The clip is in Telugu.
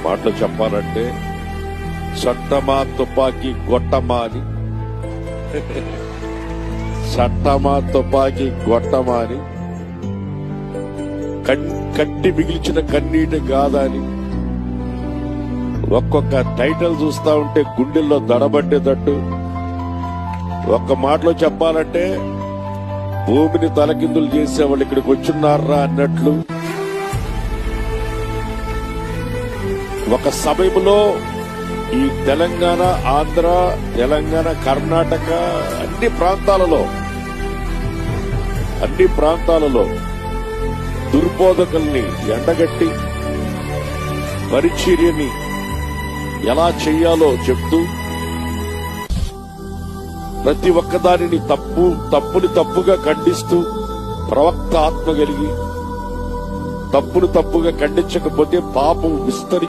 మాటలో చెప్పాలంటే చట్టమా తుపాకీ గొట్టమా అని, చట్టమా తుపాకీ గొట్టమా అని, కట్టి మిగిల్చిన కన్నీటి గాథ అని ఒక్కొక్క టైటిల్ చూస్తా ఉంటే గుండెల్లో దడబట్టేటట్టు, ఒక్క మాటలో చెప్పాలంటే భూమిని తలకిందులు చేసేవాళ్ళు ఇక్కడికి వచ్చున్నారా అన్నట్లు ఒక సమయంలో ఈ తెలంగాణ, ఆంధ్ర, తెలంగాణ, కర్ణాటక అన్ని ప్రాంతాలలో దుర్బోధకుల్ని ఎండగట్టి పరిచర్యని ఎలా చెయ్యాలో చెప్తూ ప్రతి ఒక్కదానిని తప్పుని తప్పుగా ఖండిస్తూ ప్రవక్త ఆత్మ కలిగి తప్పును తప్పుగా ఖండించకపోతే పాపం